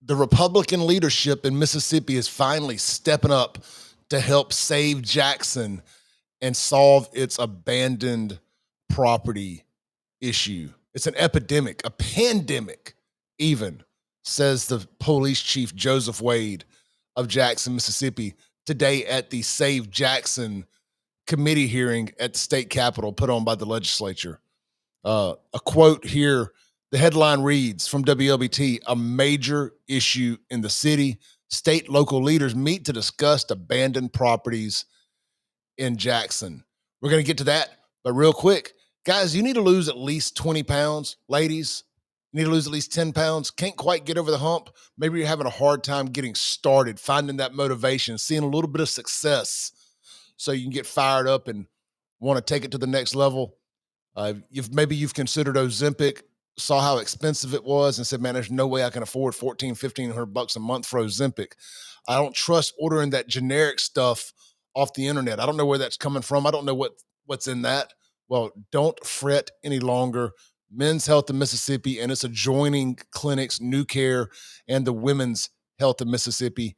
The Republican leadership in Mississippi is finally stepping up to help save Jackson and solve its abandoned property issue. It's an epidemic, a pandemic, even, says the police chief Joseph Wade of Jackson, Mississippi, today at the Save Jackson committee hearing at the state capitol put on by the legislature. A quote here, the headline reads from WLBT, a major issue in the city. State local leaders meet to discuss abandoned properties in Jackson. We're going to get to that, but real quick, guys, you need to lose at least 20 pounds. Ladies, you need to lose at least 10 pounds. Can't quite get over the hump. Maybe you're having a hard time getting started, finding that motivation, seeing a little bit of success so you can get fired up and want to take it to the next level. Maybe you've considered Ozempic, saw how expensive it was and said, man, there's no way I can afford $1,500 a month for Ozempic. I don't trust ordering that generic stuff off the internet. I don't know where that's coming from. I don't know what's in that. Well, don't fret any longer. Men's Health in Mississippi and its adjoining clinics, New Care, and the Women's Health in Mississippi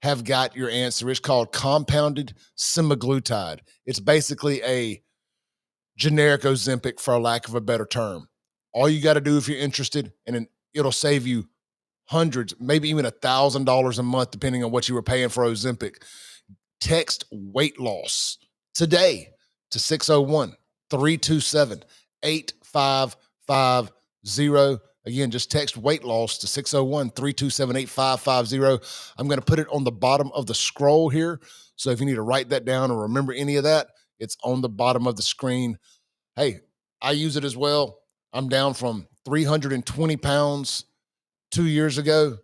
have got your answer. It's called compounded semaglutide. It's basically a generic Ozempic, for a lack of a better term. All you got to do if you're interested, and it'll save you hundreds, maybe even $1,000 a month, depending on what you were paying for Ozempic. Text weight loss today to 601-327-8550. Again, just text weight loss to 601-327-8550. I'm going to put it on the bottom of the scroll here. So if you need to write that down or remember any of that, it's on the bottom of the screen. Hey, I use it as well. I'm down from 320 pounds 2 years ago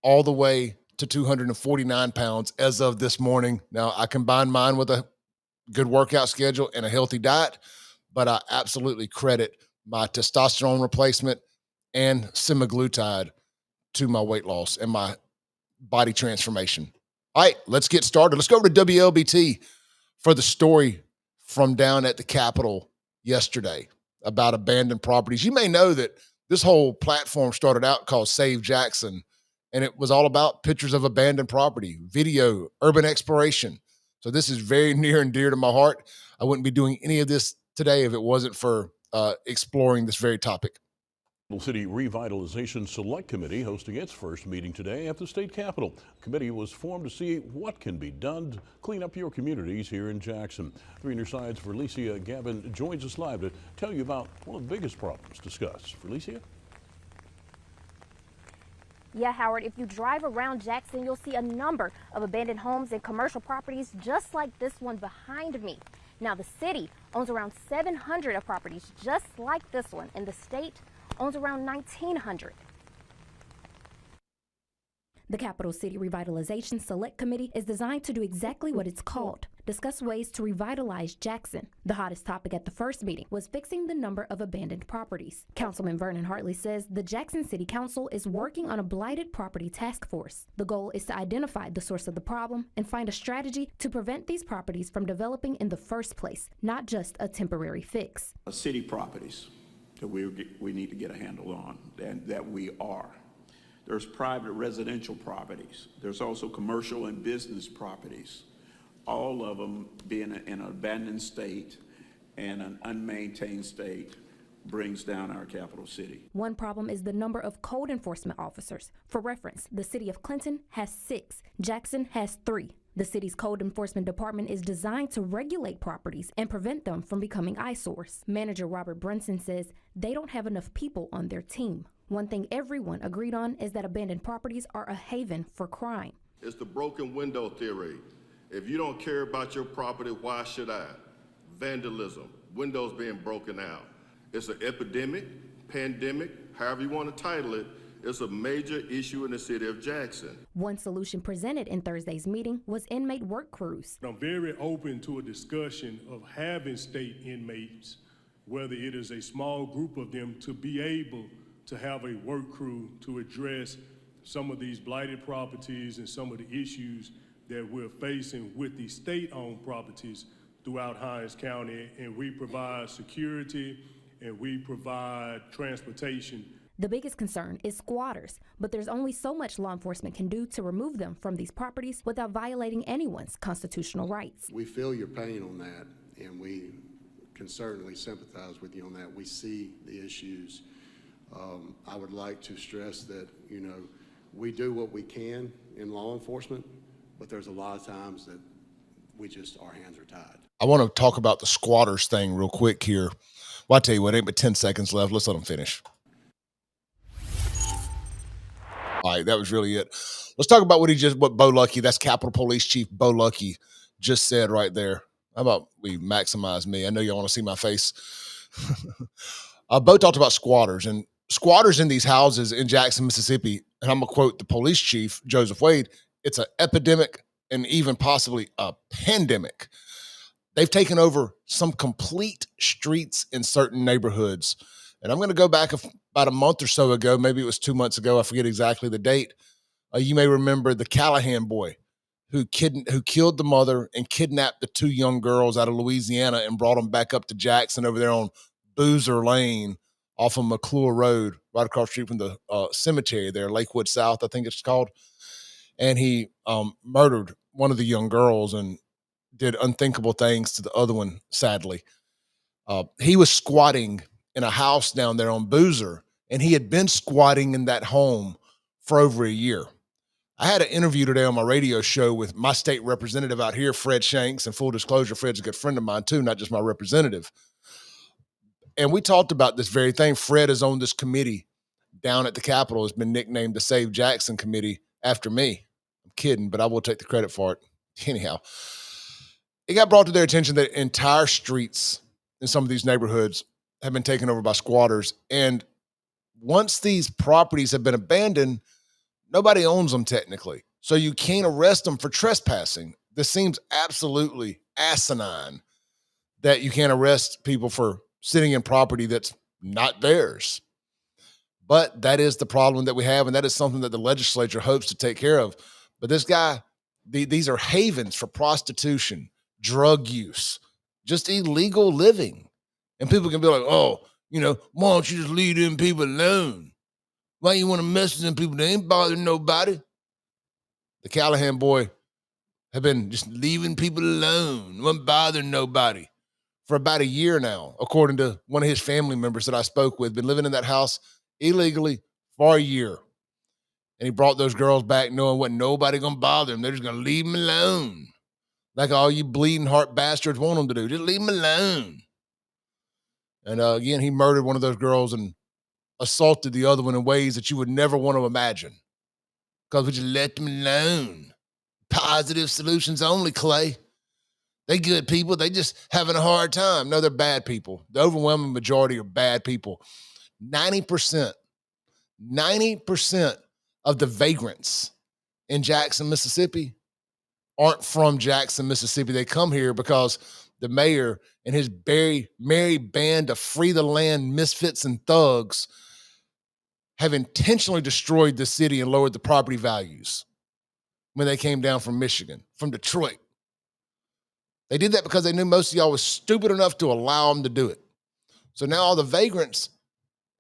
all the way to 249 pounds as of this morning. Now, I combine mine with a good workout schedule and a healthy diet, but I absolutely credit my testosterone replacement and semaglutide to my weight loss and my body transformation. All right, let's get started. Let's go over to WLBT for the story from down at the Capitol yesterday about abandoned properties. You may know that this whole platform started out called Save Jackson, and it was all about pictures of abandoned property, video, urban exploration. So this is very near and dear to my heart. I wouldn't be doing any of this today if it wasn't for exploring this very topic. City Revitalization Select Committee hosting its first meeting today at the state capitol. The committee was formed to see what can be done to clean up your communities here in Jackson. 3 News Side's Felicia Gavin joins us live to tell you about one of the biggest problems discussed. Felicia? Yeah, Howard, if you drive around Jackson, you'll see a number of abandoned homes and commercial properties just like this one behind me. Now, the city owns around 700 of properties just like this one, and the state owns around 1,900. The Capital City Revitalization Select Committee is designed to do exactly what it's called: discuss ways to revitalize Jackson. The hottest topic at the first meeting was fixing the number of abandoned properties. Councilman Vernon Hartley says the Jackson City Council is working on a blighted property task force. The goal is to identify the source of the problem and find a strategy to prevent these properties from developing in the first place, not just a temporary fix. City properties that we need to get a handle on, and that we are. There's private residential properties. There's also commercial and business properties. All of them being in an abandoned state and an unmaintained state brings down our capital city. One problem is the number of code enforcement officers. For reference, the city of Clinton has 6. Jackson has 3. The city's code enforcement department is designed to regulate properties and prevent them from becoming eyesores. Manager Robert Brunson says they don't have enough people on their team. One thing everyone agreed on is that abandoned properties are a haven for crime. It's the broken window theory. If you don't care about your property, why should I? Vandalism, windows being broken out. It's an epidemic, pandemic, however you want to title it. It's a major issue in the city of Jackson. One solution presented in Thursday's meeting was inmate work crews. I'm very open to a discussion of having state inmates, whether it is a small group of them, to be able to have a work crew to address some of these blighted properties and some of the issues that we're facing with the state-owned properties throughout Hinds County. And we provide security and we provide transportation. The biggest concern is squatters, but there's only so much law enforcement can do to remove them from these properties without violating anyone's constitutional rights. We feel your pain on that, and we can certainly sympathize with you on that. We see the issues. I would like to stress that, we do what we can in law enforcement, but there's a lot of times that our hands are tied. I want to talk about the squatters thing real quick here. Well, I tell you what, ain't but 10 seconds left. Let's let them finish. All right, that was really it. Let's talk about what Bo Luckey, that's Capitol Police Chief Bo Luckey, just said right there. How about we maximize me? I know y'all want to see my face. Bo talked about squatters, and squatters in these houses in Jackson, Mississippi, and I'm going to quote the police chief, Joseph Wade, it's an epidemic and even possibly a pandemic. They've taken over some complete streets in certain neighborhoods. And I'm going to go back about a month or so ago, maybe it was 2 months ago, I forget exactly the date. You may remember the Callahan boy who killed the mother and kidnapped the 2 young girls out of Louisiana and brought them back up to Jackson over there on Boozer Lane off of McClure Road, right across the street from the cemetery there, Lakewood South, I think it's called. And he murdered one of the young girls and did unthinkable things to the other one, sadly. He was squatting in a house down there on Boozer, and he had been squatting in that home for over a year. I had an interview today on my radio show with my state representative out here, Fred Shanks, and full disclosure, Fred's a good friend of mine too, not just my representative. And we talked about this very thing. Fred is on this committee down at the Capitol, has been nicknamed the Save Jackson Committee after me. I'm kidding, but I will take the credit for it. Anyhow, it got brought to their attention that entire streets in some of these neighborhoods have been taken over by squatters. And once these properties have been abandoned, nobody owns them technically. So you can't arrest them for trespassing. This seems absolutely asinine that you can't arrest people for sitting in property that's not theirs. But that is the problem that we have, and that is something that the legislature hopes to take care of. But this guy, these are havens for prostitution, drug use, just illegal living. And people can be like, oh, why don't you just leave them people alone? Why you want to mess with them people? They ain't bothering nobody. The Callahan boy have been just leaving people alone, wasn't bothering nobody for about a year now, according to one of his family members that I spoke with, been living in that house illegally for a year. And he brought those girls back knowing what nobody gonna bother them. They're just gonna leave them alone. Like all you bleeding heart bastards want them to do. Just leave them alone. And again, he murdered one of those girls and assaulted the other one in ways that you would never want to imagine. Because we just let them alone. Positive solutions only, Clay. They good people. They just having a hard time. No, they're bad people. The overwhelming majority are bad people. 90% of the vagrants in Jackson, Mississippi aren't from Jackson, Mississippi. They come here because the mayor and his merry band of free the land misfits and thugs have intentionally destroyed the city and lowered the property values when they came down from Michigan, from Detroit. They did that because they knew most of y'all was stupid enough to allow them to do it. So now all the vagrants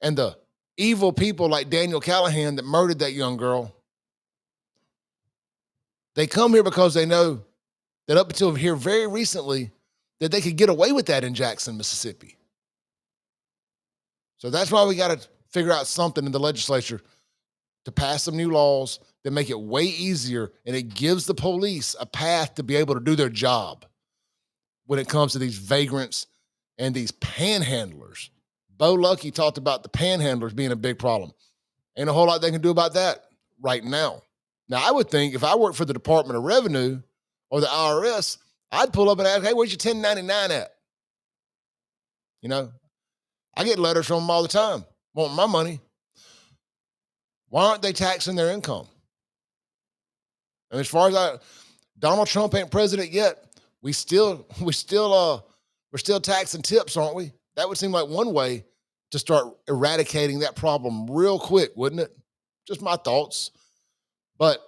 and the evil people like Daniel Callahan that murdered that young girl, they come here because they know that up until here very recently that they could get away with that in Jackson, Mississippi. So that's why we got to figure out something in the legislature to pass some new laws that make it way easier, and it gives the police a path to be able to do their job when it comes to these vagrants and these panhandlers. Bo Luckey talked about the panhandlers being a big problem. Ain't a whole lot they can do about that right now. Now, I would think if I worked for the Department of Revenue or the IRS, I'd pull up and ask, hey, where's your 1099 at? I get letters from them all the time, wanting my money. Why aren't they taxing their income? And as far as Donald Trump ain't president yet, we're still taxing tips, aren't we? That would seem like one way to start eradicating that problem real quick, wouldn't it? Just my thoughts. But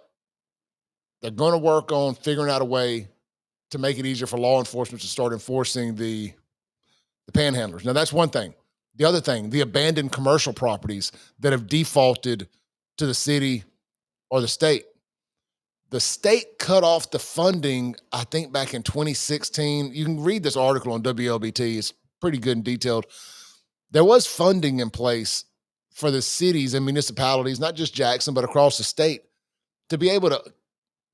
they're going to work on figuring out a way to make it easier for law enforcement to start enforcing the panhandlers. Now, that's one thing. The other thing, the abandoned commercial properties that have defaulted to the city or the state. The state cut off the funding, I think, back in 2016. You can read this article on WLBT. It's pretty good and detailed. There was funding in place for the cities and municipalities, not just Jackson, but across the state, to be able to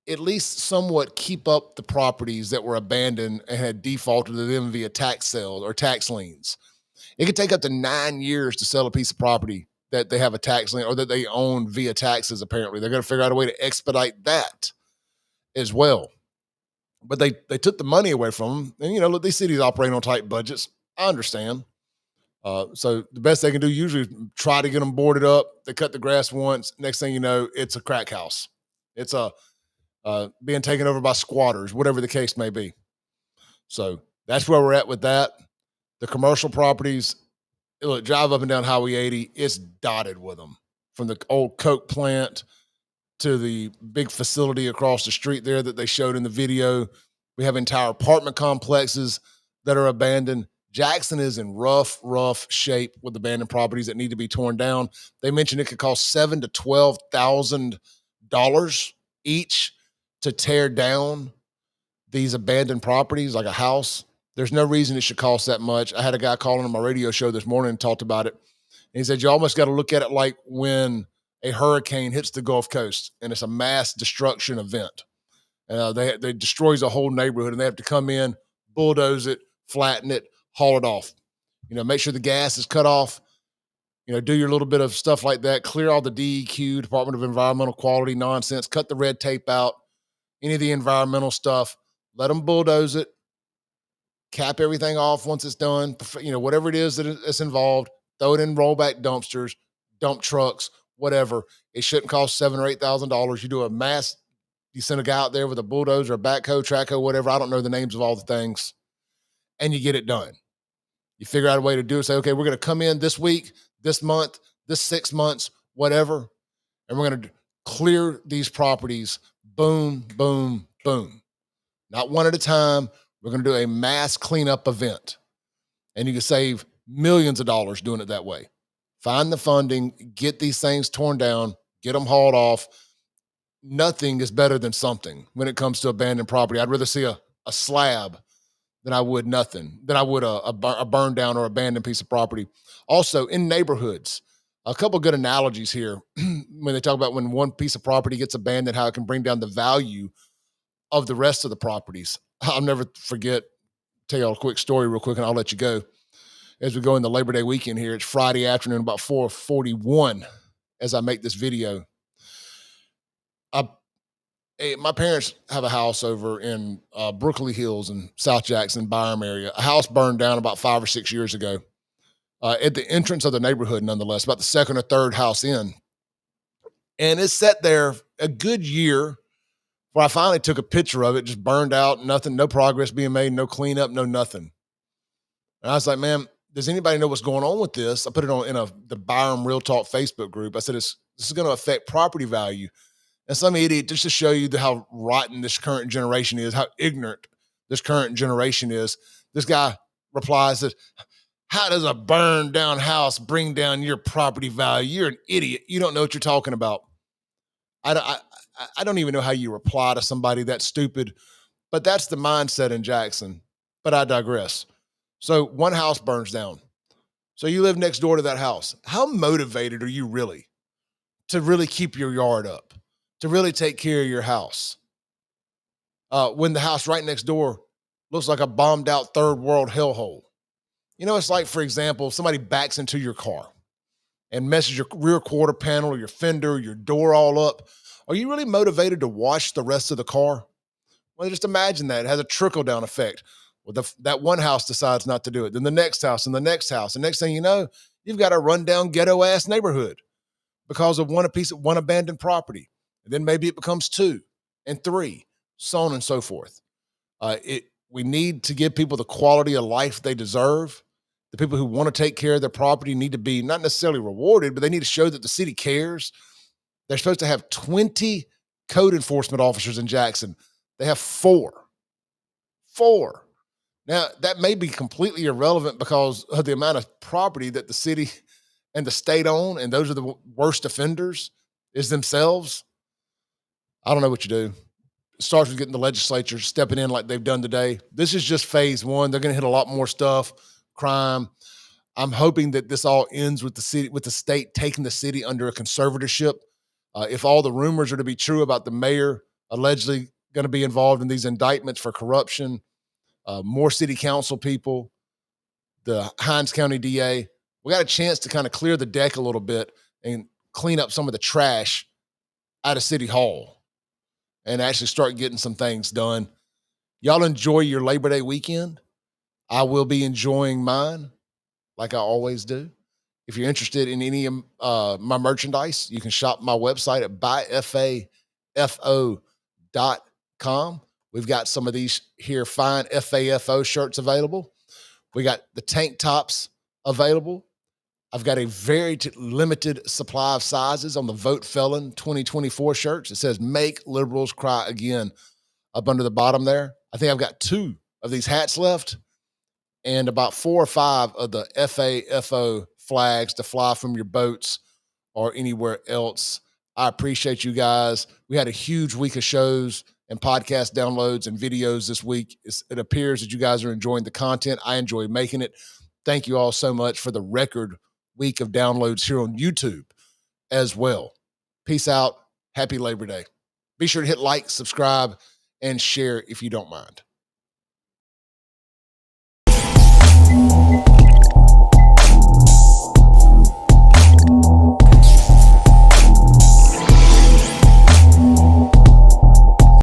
at least somewhat keep up the properties that were abandoned and had defaulted to them via tax sales or tax liens. It could take up to 9 years to sell a piece of property that they have a tax lien or that they own via taxes, apparently. They're going to figure out a way to expedite that as well. But they took the money away from them. And, look, these cities operate on tight budgets. I understand. So the best they can do usually is try to get them boarded up. They cut the grass once. Next thing you know, it's a crack house. It's being taken over by squatters, whatever the case may be. So that's where we're at with that. The commercial properties, look, drive up and down Highway 80, it's dotted with them. From the old Coke plant to the big facility across the street there that they showed in the video. We have entire apartment complexes that are abandoned. Jackson is in rough shape with abandoned properties that need to be torn down. They mentioned it could cost $7,000 to $12,000 each to tear down these abandoned properties, like a house. There's no reason it should cost that much. I had a guy calling on my radio show this morning and talked about it. And he said, you almost got to look at it like when a hurricane hits the Gulf Coast and it's a mass destruction event. They destroys a whole neighborhood and they have to come in, bulldoze it, flatten it, haul it off. Make sure the gas is cut off. Do your little bit of stuff like that. Clear all the DEQ, Department of Environmental Quality nonsense. Cut the red tape out. Any of the environmental stuff. Let them bulldoze it. Cap everything off once it's done. Whatever it is that's involved. Throw it in rollback dumpsters, dump trucks, whatever. It shouldn't cost $7,000 or $8,000. You do a mass. You send a guy out there with a bulldozer, a backhoe, trackhoe, whatever. I don't know the names of all the things. And you get it done. You figure out a way to do it. Say, okay, we're going to come in this week, this month, this 6 months, whatever. And we're going to clear these properties. Boom, boom, boom. Not one at a time. We're going to do a mass cleanup event. And you can save millions of dollars doing it that way. Find the funding, get these things torn down, get them hauled off. Nothing is better than something when it comes to abandoned property. I'd rather see a slab than I would nothing, than I would a burned down or abandoned piece of property. Also, in neighborhoods, a couple good analogies here when they talk about when one piece of property gets abandoned, how it can bring down the value of the rest of the properties. I'll never forget, tell you all a quick story real quick and I'll let you go. As we go in the Labor Day weekend here, it's Friday afternoon, about 4:41 as I make this video. My parents have a house over in Brooklyn Hills in South Jackson, Byram area. A house burned down about 5 or 6 years ago at the entrance of the neighborhood, nonetheless, about the second or third house in. And it sat there a good year where I finally took a picture of it, just burned out, nothing, no progress being made, no cleanup, no nothing. And I was like, man, does anybody know what's going on with this? I put it on in the Byram Real Talk Facebook group. I said, this is going to affect property value. And some idiot, just to show you how rotten this current generation is, how ignorant this current generation is, this guy replies that, how does a burned down house bring down your property value? You're an idiot. You don't know what you're talking about. I don't even know how you reply to somebody that stupid, but that's the mindset in Jackson. But I digress. So one house burns down. So you live next door to that house. How motivated are you really to really keep your yard up, to really take care of your house? When the house right next door looks like a bombed out third world hellhole. It's like, for example, somebody backs into your car and messes your rear quarter panel or your fender, or your door all up. Are you really motivated to wash the rest of the car? Well, just imagine that. It has a trickle-down effect. Well, that one house decides not to do it. Then the next house and the next house. And next thing you know, you've got a rundown ghetto-ass neighborhood because of one abandoned property. And then maybe it becomes 2 and 3, so on and so forth. We need to give people the quality of life they deserve. The people who want to take care of their property need to be not necessarily rewarded, but they need to show that the city cares. They're supposed to have 20 code enforcement officers in Jackson. They have 4. Now, that may be completely irrelevant because of the amount of property that the city and the state own, and those are the worst offenders is themselves. I don't know what you do. It starts with getting the legislature stepping in like they've done today. This is just phase one. They're going to hit a lot more stuff, crime. I'm hoping that this all ends with the state taking the city under a conservatorship. If all the rumors are to be true about the mayor allegedly going to be involved in these indictments for corruption, more city council people, the Hinds County DA, we got a chance to kind of clear the deck a little bit and clean up some of the trash out of City Hall and actually start getting some things done. Y'all enjoy your Labor Day weekend. I will be enjoying mine like I always do. If you're interested in any of my merchandise, you can shop my website at buyfafo.com. We've got some of these here fine FAFO shirts available. We got the tank tops available. I've got a very limited supply of sizes on the Vote Felon 2024 shirts. It says, "Make liberals cry again," up under the bottom there. I think I've got 2 of these hats left and about 4 or 5 of the FAFO flags to fly from your boats or anywhere else. I appreciate you guys. We had a huge week of shows and podcast downloads and videos this week. It appears that you guys are enjoying the content. I enjoy making it. Thank you all so much for the record week of downloads here on YouTube as well. Peace out. Happy Labor Day. Be sure to hit like, subscribe, and share if you don't mind.